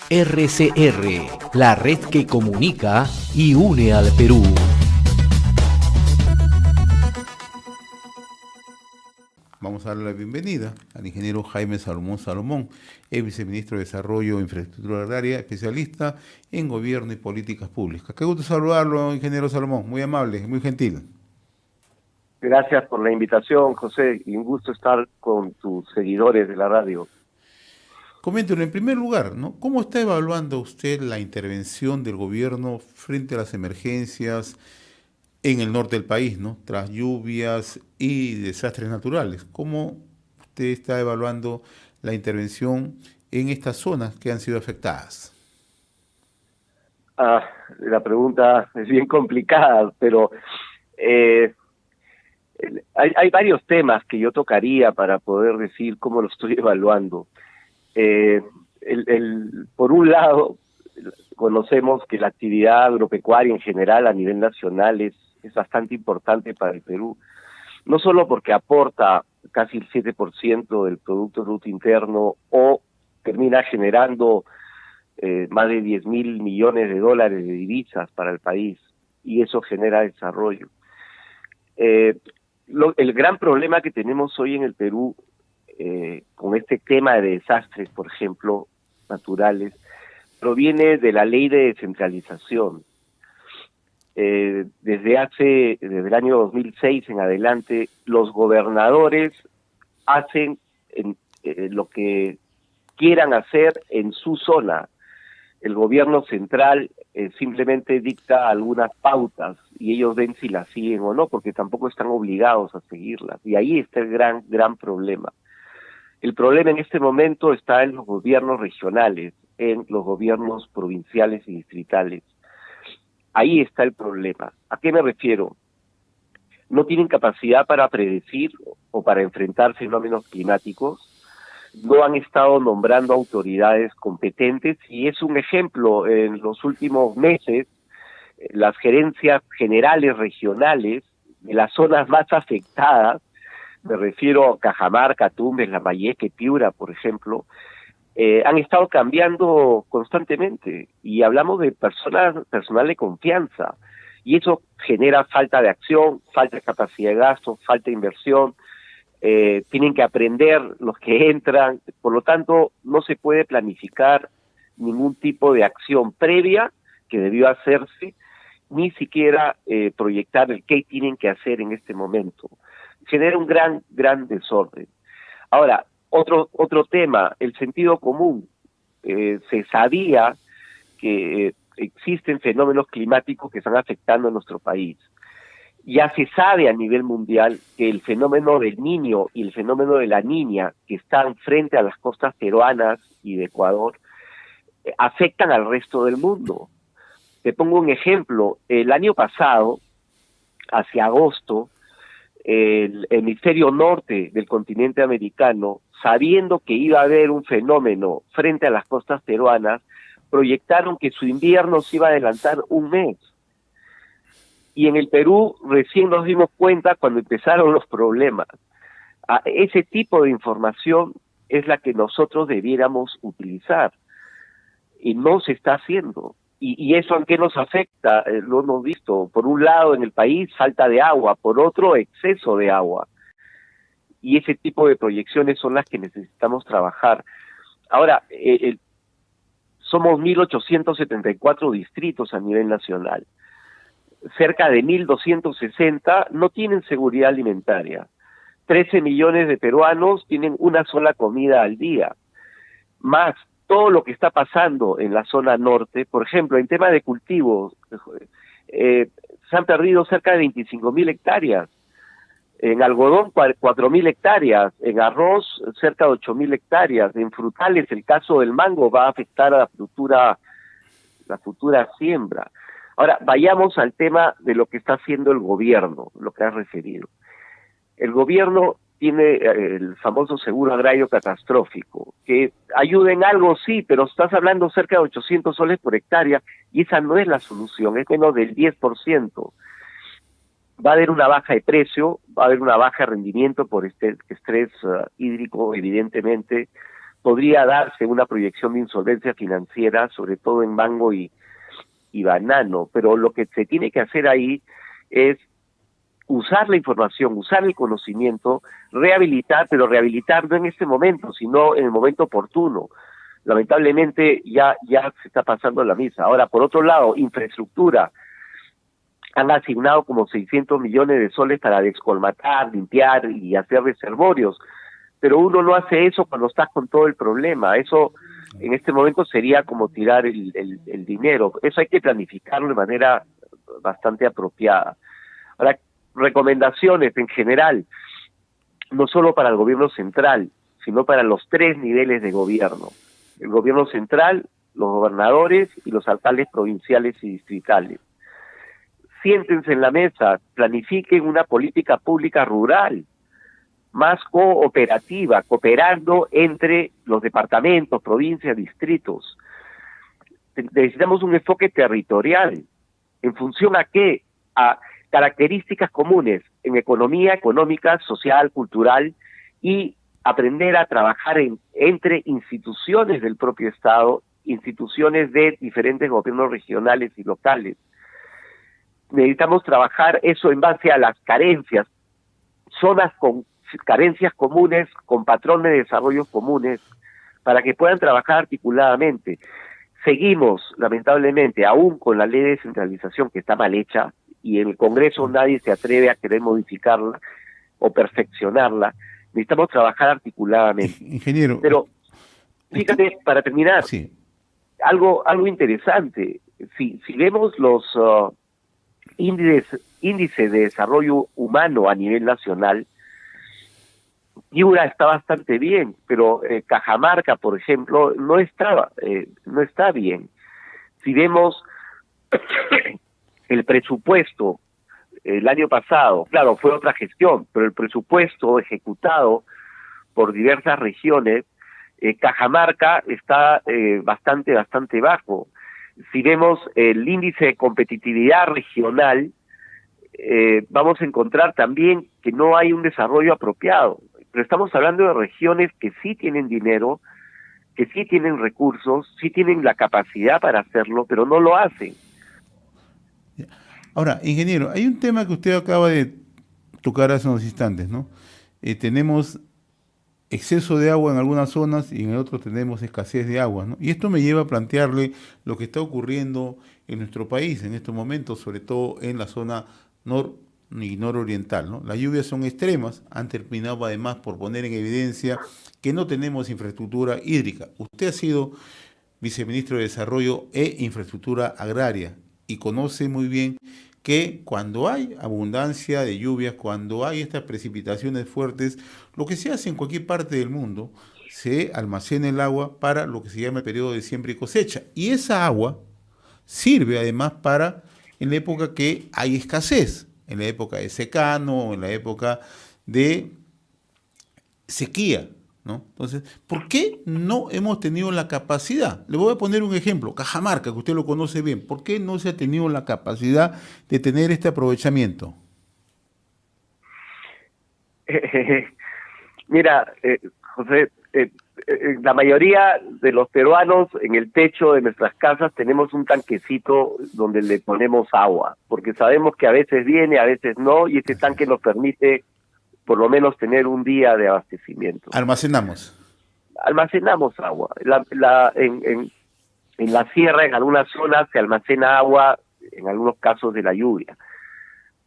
RCR, la red que comunica y une al Perú. Vamos a darle la bienvenida al ingeniero Jaime Salomón, es viceministro de Desarrollo e Infraestructura Agraria, especialista en Gobierno y Políticas Públicas. Qué gusto saludarlo, ingeniero Salomón, muy amable, muy gentil. Gracias por la invitación, José, y un gusto estar con tus seguidores de la radio. Coméntenos, en primer lugar, ¿no? ¿Cómo está evaluando usted la intervención del gobierno frente a las emergencias en el norte del país, ¿no? Tras lluvias y desastres naturales? ¿Cómo usted está evaluando la intervención en estas zonas que han sido afectadas? La pregunta es bien complicada, pero hay varios temas que yo tocaría para poder decir cómo lo estoy evaluando. Por un lado, conocemos que la actividad agropecuaria en general a nivel nacional es bastante importante para el Perú, no solo porque aporta casi el 7% del Producto Bruto Interno o termina generando más de 10.000 millones de dólares de divisas para el país, y eso genera desarrollo. El gran problema que tenemos hoy en el Perú con este tema de desastres, por ejemplo, naturales, proviene de la ley de descentralización. Desde el año 2006 en adelante, los gobernadores hacen lo que quieran hacer en su zona. El gobierno central simplemente dicta algunas pautas y ellos ven si las siguen o no, porque tampoco están obligados a seguirlas. Y ahí está el gran problema. El problema en este momento está en los gobiernos regionales, en los gobiernos provinciales y distritales. Ahí está el problema. ¿A qué me refiero? No tienen capacidad para predecir o para enfrentar fenómenos climáticos. No han estado nombrando autoridades competentes, y es un ejemplo. En los últimos meses, las gerencias generales regionales de las zonas más afectadas, me refiero a Cajamarca, Tumbes, Lambayeque, Piura, por ejemplo, han estado cambiando constantemente, y hablamos de personal de confianza, y eso genera falta de acción, falta de capacidad de gasto, falta de inversión. Tienen que aprender los que entran, por lo tanto no se puede planificar ningún tipo de acción previa que debió hacerse, ni siquiera proyectar el qué tienen que hacer en este momento. Genera un gran desorden. Ahora, otro tema, el sentido común. Se sabía que existen fenómenos climáticos que están afectando a nuestro país. Ya se sabe a nivel mundial que el fenómeno del Niño y el fenómeno de la Niña, que están frente a las costas peruanas y de Ecuador, afectan al resto del mundo. Te pongo un ejemplo. El año pasado, hacia agosto, el hemisferio norte del continente americano, sabiendo que iba a haber un fenómeno frente a las costas peruanas, proyectaron que su invierno se iba a adelantar un mes. Y en el Perú recién nos dimos cuenta cuando empezaron los problemas. Ese tipo de información es la que nosotros debiéramos utilizar, y no se está haciendo. ¿Y eso en qué nos afecta? Lo hemos visto. Por un lado, en el país, falta de agua; por otro, exceso de agua. Y ese tipo de proyecciones son las que necesitamos trabajar. Ahora, somos 1.874 distritos a nivel nacional. Cerca de 1.260 no tienen seguridad alimentaria. 13 millones de peruanos tienen una sola comida al día. Más todo lo que está pasando en la zona norte, por ejemplo, en tema de cultivos, se han perdido cerca de 25.000 hectáreas. En algodón, 4.000 hectáreas. En arroz, cerca de 8.000 hectáreas. En frutales, el caso del mango va a afectar a la futura siembra. Ahora, vayamos al tema de lo que está haciendo el gobierno, lo que has referido. El gobierno tiene el famoso seguro agrario catastrófico, que ayuda en algo, sí, pero estás hablando cerca de 800 soles por hectárea, y esa no es la solución, es menos del 10%. Va a haber una baja de precio, va a haber una baja de rendimiento por este estrés hídrico, evidentemente, podría darse una proyección de insolvencia financiera, sobre todo en mango y banano, pero lo que se tiene que hacer ahí es usar la información, usar el conocimiento, rehabilitar, pero rehabilitar no en este momento, sino en el momento oportuno. Lamentablemente ya se está pasando la misa. Ahora, por otro lado, infraestructura. Han asignado como 600 millones de soles para descolmatar, limpiar y hacer reservorios, pero uno no hace eso cuando estás con todo el problema. Eso en este momento sería como tirar el dinero. Eso hay que planificarlo de manera bastante apropiada. Ahora, recomendaciones en general, no solo para el gobierno central, sino para los 3 niveles de gobierno. El gobierno central, los gobernadores y los alcaldes provinciales y distritales. Siéntense en la mesa, planifiquen una política pública rural, más cooperativa, cooperando entre los departamentos, provincias, distritos. Necesitamos un enfoque territorial. ¿En función a qué? A características comunes en economía, económica, social, cultural, y aprender a trabajar entre instituciones del propio Estado, instituciones de diferentes gobiernos regionales y locales. Necesitamos trabajar eso en base a las carencias, zonas con carencias comunes, con patrones de desarrollo comunes, para que puedan trabajar articuladamente. Seguimos, lamentablemente, aún con la ley de descentralización que está mal hecha, y en el Congreso nadie se atreve a querer modificarla o perfeccionarla. Necesitamos trabajar articuladamente. Ingeniero. Pero, fíjate, para terminar, sí, algo interesante. Si vemos los índices de desarrollo humano a nivel nacional, Piura está bastante bien, pero Cajamarca, por ejemplo, no está bien. Si vemos el presupuesto el año pasado, claro, fue otra gestión, pero el presupuesto ejecutado por diversas regiones, Cajamarca está bastante bajo. Si vemos el índice de competitividad regional, vamos a encontrar también que no hay un desarrollo apropiado. Pero estamos hablando de regiones que sí tienen dinero, que sí tienen recursos, sí tienen la capacidad para hacerlo, pero no lo hacen. Ahora, ingeniero, hay un tema que usted acaba de tocar hace unos instantes, ¿no? Tenemos exceso de agua en algunas zonas y en otras tenemos escasez de agua, ¿no? Y esto me lleva a plantearle lo que está ocurriendo en nuestro país en estos momentos, sobre todo en la zona y nororiental, ¿no? Las lluvias son extremas, han terminado además por poner en evidencia que no tenemos infraestructura hídrica. Usted ha sido viceministro de Desarrollo e Infraestructura Agraria y conoce muy bien que cuando hay abundancia de lluvias, cuando hay estas precipitaciones fuertes, lo que se hace en cualquier parte del mundo, se almacena el agua para lo que se llama el periodo de siembra y cosecha. Y esa agua sirve además para en la época que hay escasez, en la época de secano, en la época de sequía, ¿no? Entonces, ¿por qué no hemos tenido la capacidad? Le voy a poner un ejemplo, Cajamarca, que usted lo conoce bien. ¿Por qué no se ha tenido la capacidad de tener este aprovechamiento? Mira, José, la mayoría de los peruanos en el techo de nuestras casas tenemos un tanquecito donde le ponemos agua, porque sabemos que a veces viene, a veces no, y ese tanque nos permite por lo menos tener un día de abastecimiento. Almacenamos Agua. En la sierra, en algunas zonas, se almacena agua, en algunos casos de la lluvia.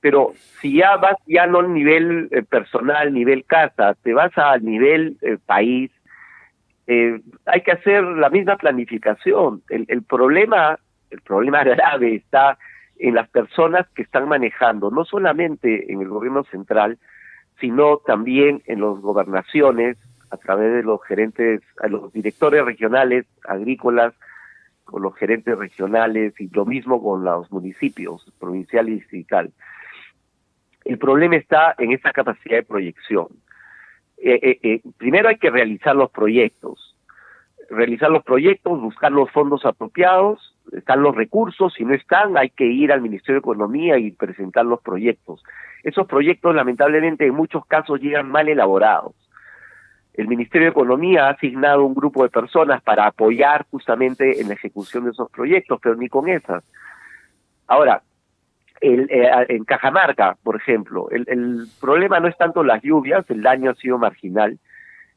Pero si ya vas, ya no al nivel personal, nivel casa, te vas al nivel país, hay que hacer la misma planificación. El problema grave está en las personas que están manejando, no solamente en el gobierno central, sino también en las gobernaciones, a través de los gerentes, a los directores regionales agrícolas, con los gerentes regionales, y lo mismo con los municipios, provincial y distrital. El problema está en esa capacidad de proyección. Primero hay que realizar los proyectos, buscar los fondos apropiados, están los recursos, si no están hay que ir al Ministerio de Economía y presentar los proyectos. Esos proyectos lamentablemente en muchos casos llegan mal elaborados. El Ministerio de Economía ha asignado un grupo de personas para apoyar justamente en la ejecución de esos proyectos, pero ni con esas. Ahora, en Cajamarca, por ejemplo, el problema no es tanto las lluvias, el daño ha sido marginal.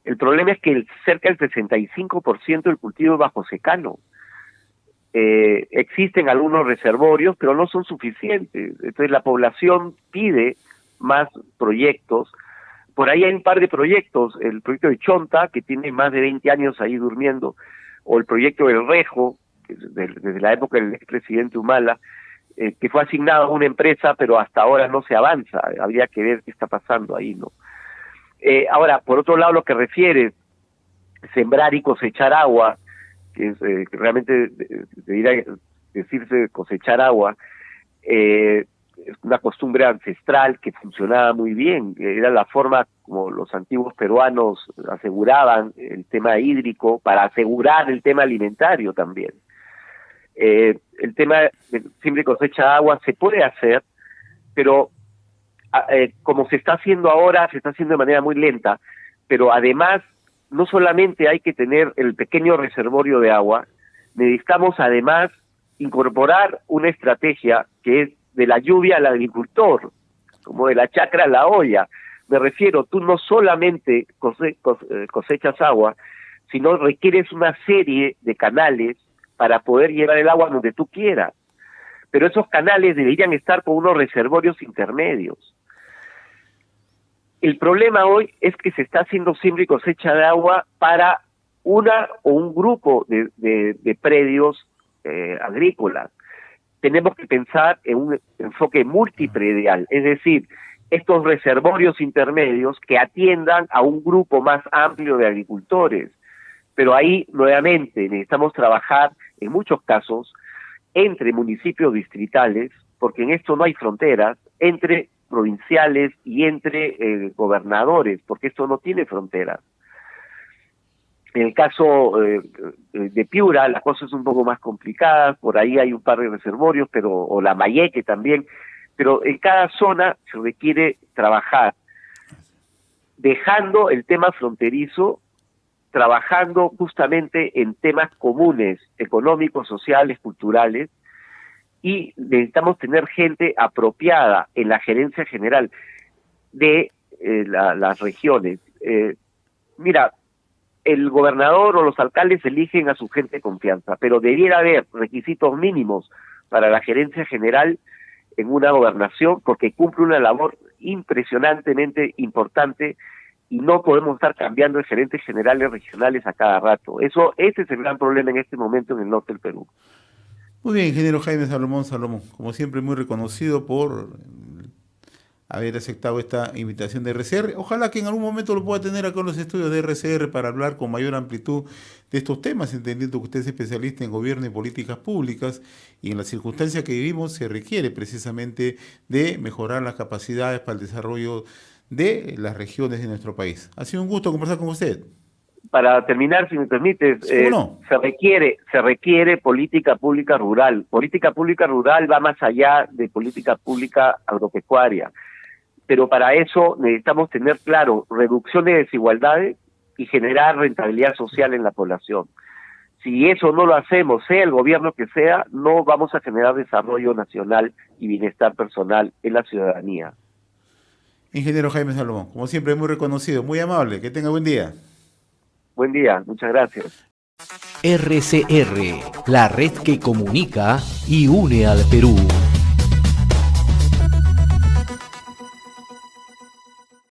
El problema es que cerca del 65% del cultivo es bajo secano. Existen algunos reservorios, pero no son suficientes. Entonces la población pide más proyectos. Por ahí hay un par de proyectos, el proyecto de Chonta, que tiene más de 20 años ahí durmiendo, o el proyecto del Rejo, que desde la época del expresidente Humala, que fue asignado a una empresa, pero hasta ahora no se avanza. Habría que ver qué está pasando ahí, ¿no? Ahora, por otro lado, lo que refiere sembrar y cosechar agua, que es que realmente debería decirse cosechar agua, es una costumbre ancestral que funcionaba muy bien. Era la forma como los antiguos peruanos aseguraban el tema hídrico para asegurar el tema alimentario también. El tema de siembra y cosecha de agua se puede hacer, pero como se está haciendo ahora, se está haciendo de manera muy lenta, pero además no solamente hay que tener el pequeño reservorio de agua, necesitamos además incorporar una estrategia que es de la lluvia al agricultor, como de la chacra a la olla. Me refiero, tú no solamente cosechas agua, sino requieres una serie de canales para poder llevar el agua donde tú quieras. Pero esos canales deberían estar con unos reservorios intermedios. El problema hoy es que se está haciendo siembra y cosecha de agua para una o un grupo de predios agrícolas. Tenemos que pensar en un enfoque multipredial, es decir, estos reservorios intermedios que atiendan a un grupo más amplio de agricultores. Pero ahí, nuevamente, necesitamos trabajar, en muchos casos, entre municipios distritales, porque en esto no hay fronteras, entre provinciales y entre gobernadores, porque esto no tiene fronteras. En el caso de Piura, la cosa es un poco más complicada, por ahí hay un par de reservorios, o la Mayeque también, pero en cada zona se requiere trabajar, dejando el tema fronterizo, trabajando justamente en temas comunes, económicos, sociales, culturales, y necesitamos tener gente apropiada en la gerencia general de las regiones. Mira, el gobernador o los alcaldes eligen a su gente de confianza, pero debiera haber requisitos mínimos para la gerencia general en una gobernación, porque cumple una labor impresionantemente importante y no podemos estar cambiando de gerentes generales regionales a cada rato. Ese es el gran problema en este momento en el norte del Perú. Muy bien, ingeniero Jaime Salomón, como siempre muy reconocido por haber aceptado esta invitación de RCR. Ojalá que en algún momento lo pueda tener acá en los estudios de RCR para hablar con mayor amplitud de estos temas, entendiendo que usted es especialista en gobierno y políticas públicas, y en las circunstancias que vivimos se requiere precisamente de mejorar las capacidades para el desarrollo de las regiones de nuestro país. Ha sido un gusto conversar con usted. Para terminar, si me permites, no? se requiere política pública rural. Política pública rural va más allá de política pública agropecuaria. Pero para eso necesitamos tener claro reducción de desigualdades y generar rentabilidad social en la población. Si eso no lo hacemos, sea el gobierno que sea, no vamos a generar desarrollo nacional y bienestar personal en la ciudadanía. Ingeniero Jaime Salomón, como siempre, muy reconocido, muy amable. Que tenga buen día. Buen día, muchas gracias. RCR, la red que comunica y une al Perú.